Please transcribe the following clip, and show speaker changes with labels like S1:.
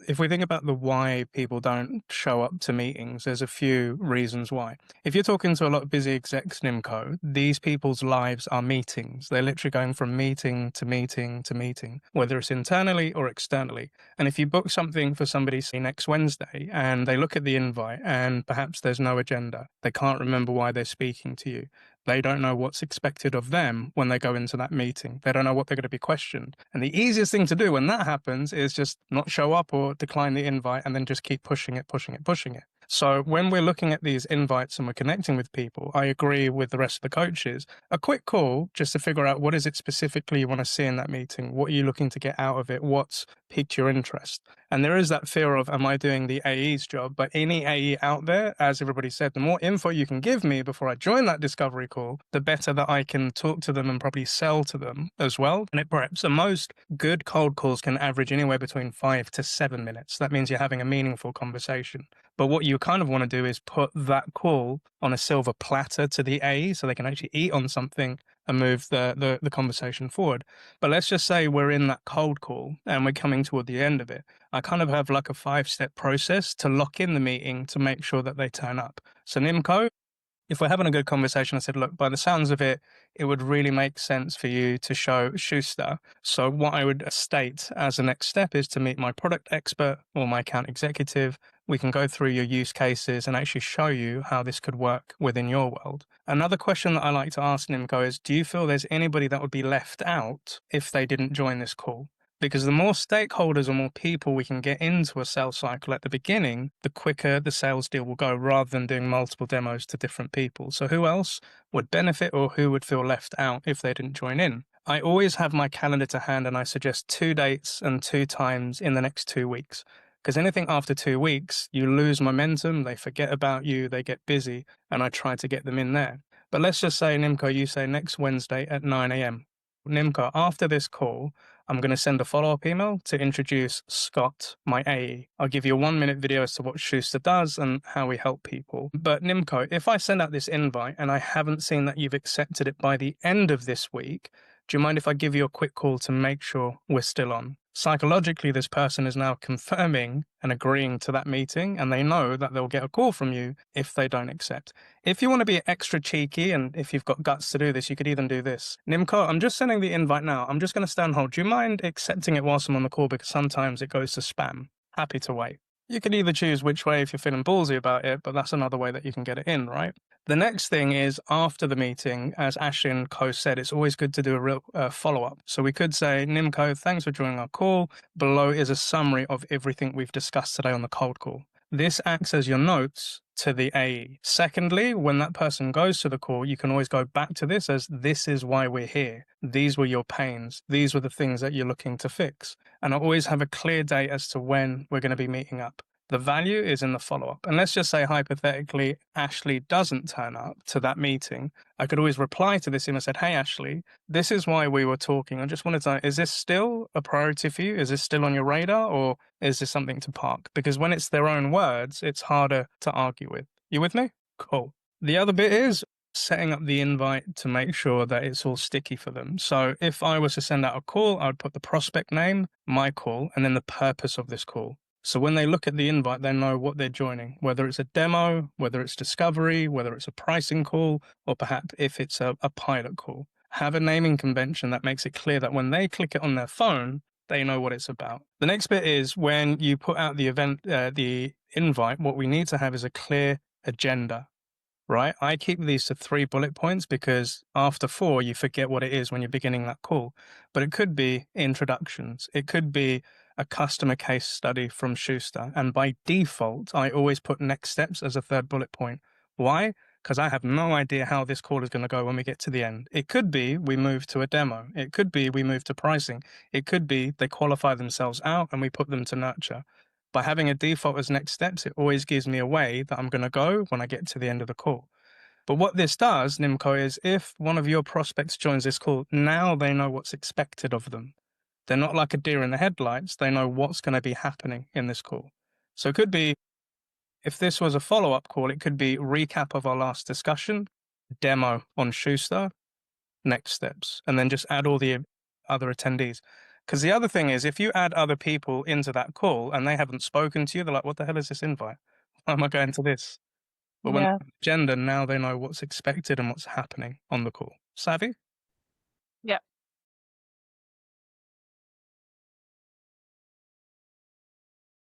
S1: If we think about the why people don't show up to meetings, there's a few reasons why. If you're talking to a lot of busy execs in IMCO, these people's lives are meetings. They're literally going from meeting to meeting to meeting, whether it's internally or externally. And if you book something for somebody, say, next Wednesday, and they look at the invite and perhaps there's no agenda, they can't remember why they're speaking to you. They don't know what's expected of them when they go into that meeting. They don't know what they're going to be questioned. And the easiest thing to do when that happens is just not show up or decline the invite and then just keep pushing it, pushing it, pushing it. So when we're looking at these invites and we're connecting with people, I agree with the rest of the coaches. A quick call just to figure out what is it specifically you want to see in that meeting? What are you looking to get out of it? What's piqued your interest? And there is that fear of, am I doing the AE's job? But any AE out there, as everybody said, the more info you can give me before I join that discovery call, the better that I can talk to them and probably sell to them as well. And it preps. So most good cold calls can average anywhere between 5 to 7 minutes. That means you're having a meaningful conversation. But what you kind of want to do is put that call on a silver platter to the AE so they can actually eat on something and move the conversation forward. But let's just say we're in that cold call and we're coming toward the end of it. I kind of have like a 5-step process to lock in the meeting to make sure that they turn up. So Nimco, if we're having a good conversation, I said, look, by the sounds of it, it would really make sense for you to show Schuster. So what I would state as a next step is to meet my product expert or my account executive. We can go through your use cases and actually show you how this could work within your world. Another question that I like to ask Nimco is, do you feel there's anybody that would be left out if they didn't join this call? Because the more stakeholders or more people we can get into a sales cycle at the beginning, the quicker the sales deal will go rather than doing multiple demos to different people. So who else would benefit or who would feel left out if they didn't join in? I always have my calendar to hand and I suggest 2 dates and 2 times in the next 2 weeks. Because anything after 2 weeks, you lose momentum, they forget about you, they get busy, and I try to get them in there. But let's just say, Nimco, you say next Wednesday at 9 a.m. Nimco, after this call, I'm going to send a follow-up email to introduce Scott, my AE. I'll give you a 1-minute video as to what Schuster does and how we help people. But Nimco, if I send out this invite and I haven't seen that you've accepted it by the end of this week, do you mind if I give you a quick call to make sure we're still on? Psychologically, this person is now confirming and agreeing to that meeting, and they know that they'll get a call from you if they don't accept. If you want to be extra cheeky, and if you've got guts to do this, you could even do this. Nimco, I'm just sending the invite now. I'm just going to stay on hold. Do you mind accepting it whilst I'm on the call? Because sometimes it goes to spam. Happy to wait. You can either choose which way if you're feeling ballsy about it, but that's another way that you can get it in, right? The next thing is after the meeting, as Ashley and Co said, it's always good to do a real follow-up. So we could say, Nimco, thanks for joining our call. Below is a summary of everything we've discussed today on the cold call. This acts as your notes to the AE. Secondly, when that person goes to the call, you can always go back to this as this is why we're here. These were your pains. These were the things that you're looking to fix. And I always have a clear date as to when we're going to be meeting up. The value is in the follow-up. And let's just say hypothetically, Ashley doesn't turn up to that meeting. I could always reply to this email and said, hey, Ashley, this is why we were talking. I just wanted to know, is this still a priority for you? Is this still on your radar or is this something to park? Because when it's their own words, it's harder to argue with. You with me? Cool. The other bit is setting up the invite to make sure that it's all sticky for them. So if I was to send out a call, I would put the prospect name, my call, and then the purpose of this call. So when they look at the invite, they know what they're joining, whether it's a demo, whether it's discovery, whether it's a pricing call, or perhaps if it's a pilot call. Have a naming convention that makes it clear that when they click it on their phone, they know what it's about. The next bit is when you put out the event, the invite, what we need to have is a clear agenda, right? I keep these to 3 bullet points because after 4, you forget what it is when you're beginning that call. But it could be introductions. It could be a customer case study from Schuster. And by default, I always put next steps as a 3rd bullet point. Why? Because I have no idea how this call is going to go when we get to the end. It could be we move to a demo. It could be we move to pricing. It could be they qualify themselves out and we put them to nurture. By having a default as next steps, it always gives me a way that I'm going to go when I get to the end of the call. But what this does, Nimco, is if one of your prospects joins this call, now they know what's expected of them. They're not like a deer in the headlights. They know what's going to be happening in this call. So it could be, if this was a follow-up call, it could be recap of our last discussion, demo on Schuster, next steps, and then just add all the other attendees. Because the other thing is, if you add other people into that call and they haven't spoken to you, they're like, what the hell is this invite? Why am I going to this? But when
S2: Yeah.
S1: agenda, now they know what's expected and what's happening on the call. Savvy?
S2: Yeah.